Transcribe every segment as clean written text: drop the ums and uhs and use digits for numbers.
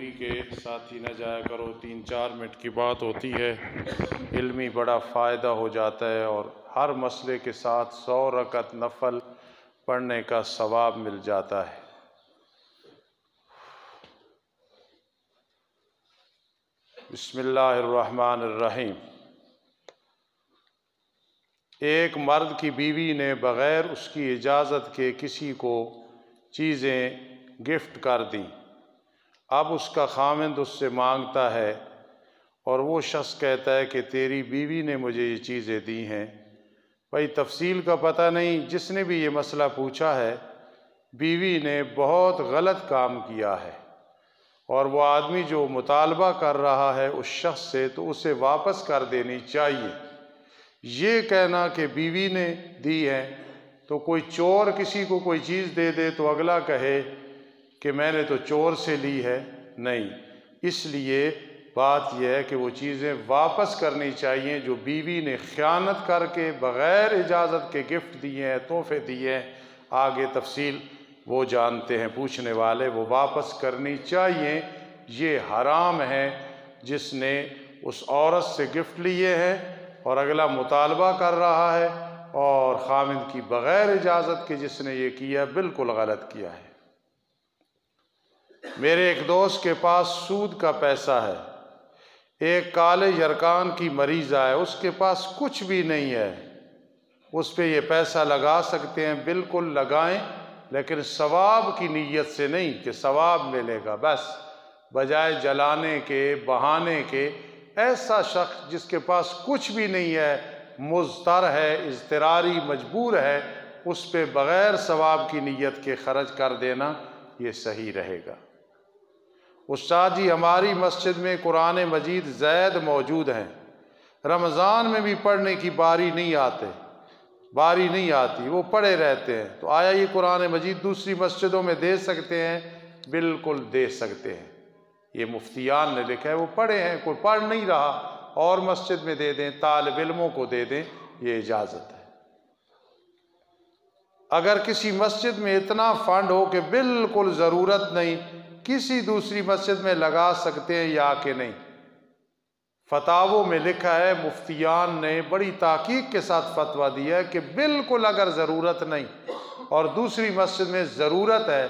ہوئی کہ ساتھی نہ جایا کرو، 3-4 منٹ کی بات ہوتی ہے، علمی بڑا فائدہ ہو جاتا ہے اور ہر مسئلے کے ساتھ 100 رکعت نفل پڑھنے کا ثواب مل جاتا ہے۔ بسم اللہ الرحمن الرحیم۔ ایک مرد کی بیوی نے بغیر اس کی اجازت کے کسی کو چیزیں گفٹ کر دیں۔ اب اس کا خاوند اس سے مانگتا ہے اور وہ شخص کہتا ہے کہ تیری بیوی نے مجھے یہ چیزیں دی ہیں۔ بھائی تفصیل کا پتہ نہیں، جس نے بھی یہ مسئلہ پوچھا ہے بیوی نے بہت غلط کام کیا ہے، اور وہ آدمی جو مطالبہ کر رہا ہے اس شخص سے تو اسے واپس کر دینی چاہیے۔ یہ کہنا کہ بیوی نے دی ہے، تو کوئی چور کسی کو کوئی چیز دے دے تو اگلا کہے کہ میں نے تو چور سے لی ہے، نہیں۔ اس لیے بات یہ ہے کہ وہ چیزیں واپس کرنی چاہیے جو بیوی نے خیانت کر کے بغیر اجازت کے گفٹ دیے ہیں، تحفے دیے ہیں، آگے تفصیل وہ جانتے ہیں پوچھنے والے، وہ واپس کرنی چاہیے۔ یہ حرام ہے جس نے اس عورت سے گفٹ لیے ہیں اور اگلا مطالبہ کر رہا ہے، اور خاوند کی بغیر اجازت کے جس نے یہ کیا بالکل غلط کیا ہے۔ میرے ایک دوست کے پاس سود کا پیسہ ہے، ایک کالے یرکان کی مریض ہے، اس کے پاس کچھ بھی نہیں ہے، اس پہ یہ پیسہ لگا سکتے ہیں، بالکل لگائیں، لیکن ثواب کی نیت سے نہیں کہ ثواب ملے گا، بس بجائے جلانے کے بہانے کے۔ ایسا شخص جس کے پاس کچھ بھی نہیں ہے، مضطر ہے، اضطراری مجبور ہے، اس پہ بغیر ثواب کی نیت کے خرچ کر دینا یہ صحیح رہے گا۔ استاد جی ہماری مسجد میں قرآن مجید زید موجود ہیں، رمضان میں بھی پڑھنے کی باری نہیں آتی، وہ پڑھے رہتے ہیں، تو آیا یہ قرآن مجید دوسری مسجدوں میں دے سکتے ہیں؟ بالکل دے سکتے ہیں، یہ مفتیان نے لکھا ہے، وہ پڑھے ہیں، کوئی پڑھ نہیں رہا اور مسجد میں دے دیں، طالب علموں کو دے دیں، یہ اجازت ہے۔ اگر کسی مسجد میں اتنا فنڈ ہو کہ بالکل ضرورت نہیں، کسی دوسری مسجد میں لگا سکتے ہیں یا کہ نہیں؟ فتاووں میں لکھا ہے، مفتیان نے بڑی تحقیق کے ساتھ فتویٰ دیا ہے کہ بالکل اگر ضرورت نہیں اور دوسری مسجد میں ضرورت ہے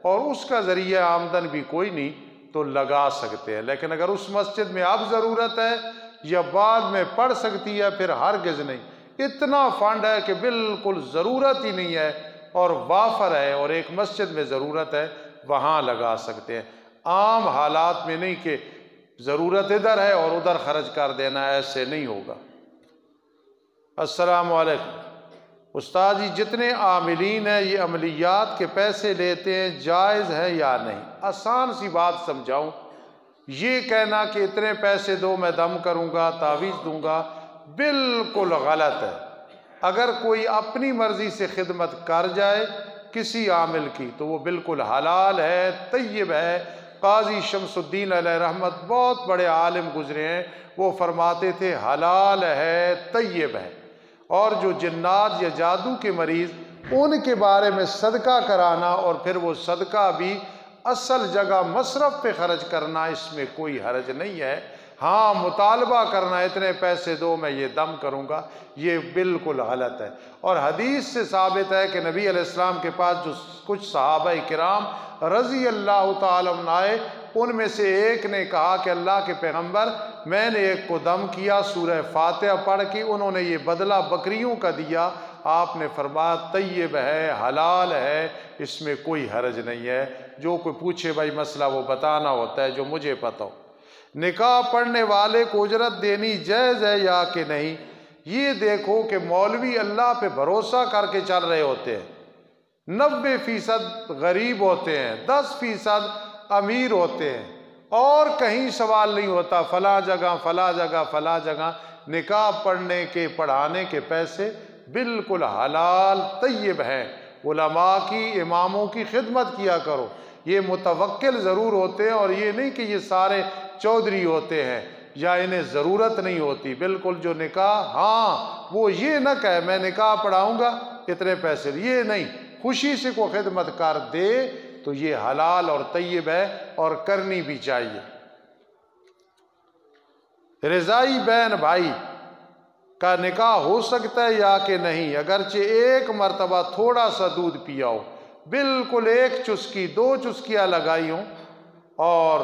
اور اس کا ذریعہ آمدن بھی کوئی نہیں تو لگا سکتے ہیں، لیکن اگر اس مسجد میں اب ضرورت ہے یا بعد میں پڑھ سکتی ہے پھر ہرگز نہیں۔ اتنا فنڈ ہے کہ بالکل ضرورت ہی نہیں ہے اور وافر ہے اور ایک مسجد میں ضرورت ہے، وہاں لگا سکتے ہیں، عام حالات میں نہیں کہ ضرورت ادھر ہے اور ادھر خرچ کر دینا، ایسے نہیں ہوگا۔ السلام علیکم استاد جی، جتنے عاملین ہیں یہ عملیات کے پیسے لیتے ہیں، جائز ہے یا نہیں؟ آسان سی بات سمجھاؤں، یہ کہنا کہ اتنے پیسے دو میں دم کروں گا، تعویذ دوں گا، بالکل غلط ہے۔ اگر کوئی اپنی مرضی سے خدمت کر جائے کسی عامل کی تو وہ بالکل حلال ہے، طیب ہے۔ قاضی شمس الدین علیہ رحمت بہت بڑے عالم گزرے ہیں، وہ فرماتے تھے حلال ہے، طیب ہے۔ اور جو جنات یا جادو کے مریض، ان کے بارے میں صدقہ کرانا اور پھر وہ صدقہ بھی اصل جگہ مصرف پہ خرچ کرنا، اس میں کوئی حرج نہیں ہے۔ ہاں مطالبہ کرنا اتنے پیسے دو میں یہ دم کروں گا، یہ بالکل غلط ہے۔ اور حدیث سے ثابت ہے کہ نبی علیہ السلام کے پاس جو کچھ صحابہ کرام رضی اللہ تعالیٰ عنہ آئے، ان میں سے ایک نے کہا کہ اللہ کے پیغمبر، میں نے ایک کو دم کیا سورہ فاتحہ پڑھ کے، انہوں نے یہ بدلہ بکریوں کا دیا۔ آپ نے فرمایا طیب ہے، حلال ہے، اس میں کوئی حرج نہیں ہے۔ جو کوئی پوچھے بھائی مسئلہ وہ بتانا ہوتا ہے جو مجھے پتہ ہو۔ نکاح پڑھنے والے کو اجرت دینی جائز ہے یا کہ نہیں؟ یہ دیکھو کہ مولوی اللہ پہ بھروسہ کر کے چل رہے ہوتے ہیں، 90% غریب ہوتے ہیں، 10% امیر ہوتے ہیں، اور کہیں سوال نہیں ہوتا فلاں جگہ فلاں جگہ فلاں جگہ۔ نکاح پڑھنے کے پڑھانے کے پیسے بالکل حلال طیب ہیں۔ علماء کی، اماموں کی خدمت کیا کرو۔ یہ متوکل ضرور ہوتے ہیں اور یہ نہیں کہ یہ سارے چودھری ہوتے ہیں یا انہیں ضرورت نہیں ہوتی۔ بالکل جو نکاح، ہاں وہ یہ نہ کہے میں نکاح پڑھاؤں گا اتنے پیسے، یہ نہیں، خوشی سے کوئی خدمت کر دے تو یہ حلال اور طیب ہے اور کرنی بھی چاہیے۔ رضائی بہن بھائی کا نکاح ہو سکتا ہے یا کہ نہیں؟ اگرچہ ایک مرتبہ تھوڑا سا دودھ پیا ہو، بالکل ایک چسکی 2 چسکیاں لگائی ہوں اور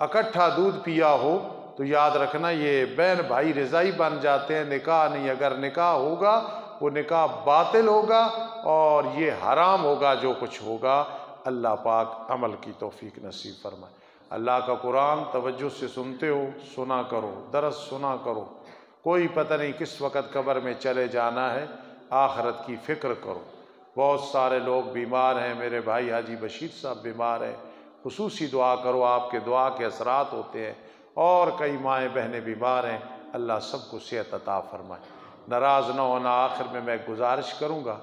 اکٹھا دودھ پیا ہو تو یاد رکھنا یہ بہن بھائی رضائی بن جاتے ہیں، نکاح نہیں۔ اگر نکاح ہوگا وہ نکاح باطل ہوگا اور یہ حرام ہوگا جو کچھ ہوگا۔ اللہ پاک عمل کی توفیق نصیب فرمائے۔ اللہ کا قرآن توجہ سے سنتے ہو، سنا کرو، درس سنا کرو، کوئی پتہ نہیں کس وقت قبر میں چلے جانا ہے، آخرت کی فکر کرو۔ بہت سارے لوگ بیمار ہیں، میرے بھائی حاجی بشیر صاحب بیمار ہیں، خصوصی دعا کرو، آپ کے دعا کے اثرات ہوتے ہیں، اور کئی مائیں بہنیں بیمار ہیں، اللہ سب کو صحت عطا فرمائے۔ ناراض نہ ہونا، آخر میں گزارش کروں گا،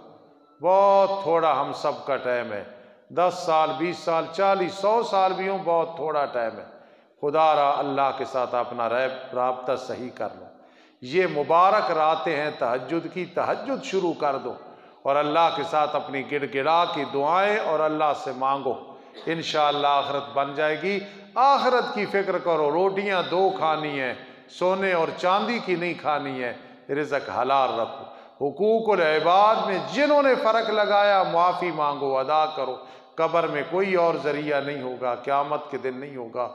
بہت تھوڑا ہم سب کا ٹائم ہے، 10 سال 20 سال 40 100 سال بھی ہوں، بہت تھوڑا ٹائم ہے۔ خدا را اللہ کے ساتھ اپنا رابطہ صحیح کر لو۔ یہ مبارک راتیں ہیں تہجد کی، تہجد شروع کر دو اور اللہ کے ساتھ اپنی گڑ گڑا کی دعائیں اور اللہ سے مانگو، انشاءاللہ آخرت بن جائے گی۔ آخرت کی فکر کرو، روٹیاں 2 کھانی ہیں، سونے اور چاندی کی نہیں کھانی ہے، رزق حلال رکھو۔ حقوق العباد میں جنہوں نے فرق لگایا معافی مانگو، ادا کرو۔ قبر میں کوئی اور ذریعہ نہیں ہوگا، قیامت کے دن نہیں ہوگا۔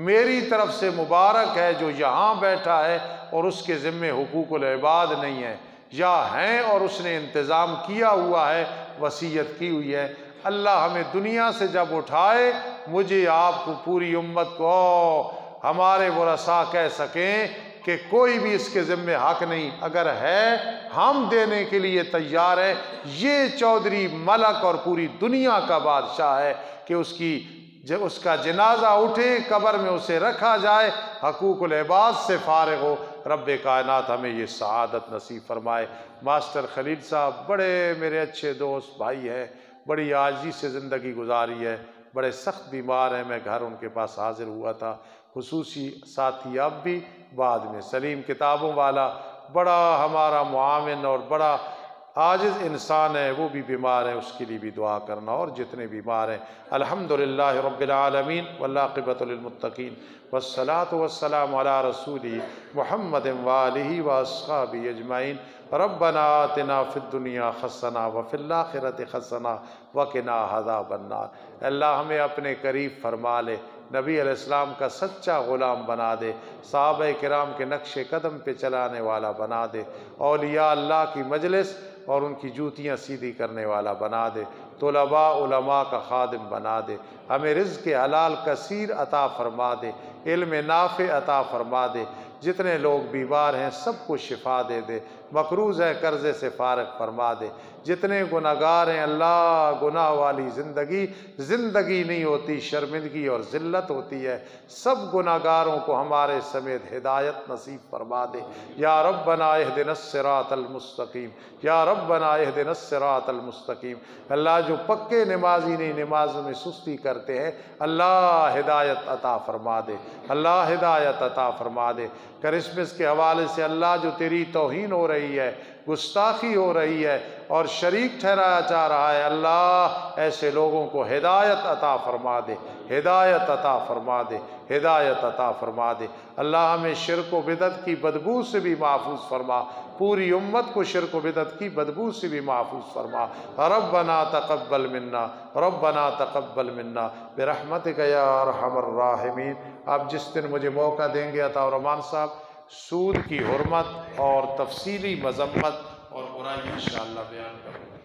میری طرف سے مبارک ہے جو یہاں بیٹھا ہے اور اس کے ذمے حقوق العباد نہیں ہے، یا ہیں اور اس نے انتظام کیا ہوا ہے، وصیت کی ہوئی ہے۔ اللہ ہمیں دنیا سے جب اٹھائے، مجھے آپ کو پوری امت کو ہمارے ورثاء کہہ سکیں کہ کوئی بھی اس کے ذمے حق نہیں، اگر ہے ہم دینے کے لیے تیار ہیں۔ یہ چودھری ملک اور پوری دنیا کا بادشاہ ہے کہ اس کا جنازہ اٹھے، قبر میں اسے رکھا جائے، حقوق العباد سے فارغ ہو۔ رب کائنات ہمیں یہ سعادت نصیب فرمائے۔ ماسٹر خلیل صاحب بڑے میرے اچھے دوست بھائی ہیں، بڑی عاجزی سے زندگی گزاری ہے، بڑے سخت بیمار ہیں، میں گھر ان کے پاس حاضر ہوا تھا۔ خصوصی ساتھی اب بھی، بعد میں سلیم کتابوں والا، بڑا ہمارا معاون اور بڑا عاجز انسان ہے، وہ بھی بیمار ہے، اس کے لیے بھی دعا کرنا، اور جتنے بیمار ہیں۔ الحمدللہ رب العالمین والعاقبۃ للمتقین والصلاۃ والسلام علی رسول محمد وآلہ واصحابہ اجمعین۔ ربنا آتنا فی الدنیا حسنہ وفی الآخرۃ حسنہ وقنا عذاب النار۔ اللہ ہمیں اپنے قریب فرما لے، نبی علیہ السلام کا سچا غلام بنا دے، صحابہ کرام کے نقش قدم پہ چلانے والا بنا دے، اولیاء اللہ کی مجلس اور ان کی جوتیاں سیدھی کرنے والا بنا دے، طلباء علماء کا خادم بنا دے، ہمیں رزق حلال کثیر عطا فرما دے، علم نافع عطا فرما دے، جتنے لوگ بیمار ہیں سب کو شفا دے دے، مقروض ہیں قرضے سے فارغ فرما دے، جتنے گناہگار ہیں اللہ گناہ والی زندگی نہیں ہوتی، شرمندگی اور ذلت ہوتی ہے، سب گناہگاروں کو ہمارے سمیت ہدایت نصیب فرما دے۔ یا ربنا اہدنا الصراط المستقیم، یا ربنا اہدنا الصراط المستقیم۔ اللہ جو پکے نمازی نہیں، نمازوں میں سستی کرتے ہیں، اللہ ہدایت عطا فرما دے، اللہ ہدایت عطا فرما دے۔ کرسمس کے حوالے سے اللہ جو تیری توہین ہو رہی ہے، گستاخی ہو رہی ہے اور شریک ٹھہرایا جا رہا ہے، اللہ ایسے لوگوں کو ہدایت عطا فرما دے، ہدایت عطا فرما دے، ہدایت عطا فرما دے۔ اللہ ہمیں شرک و بدعت کی بدبو سے بھی محفوظ فرما، پوری امت کو شرک و بدعت کی بدبو سے بھی محفوظ فرما۔ ربنا تقبل منا، ربنا تقبل منا برحمتک یا ارحم الراحمین۔ آپ جس دن مجھے موقع دیں گے عطا الرحمان صاحب، سود کی حرمت اور تفصیلی مذمت اور برائی انشاءاللہ بیان کروں گا۔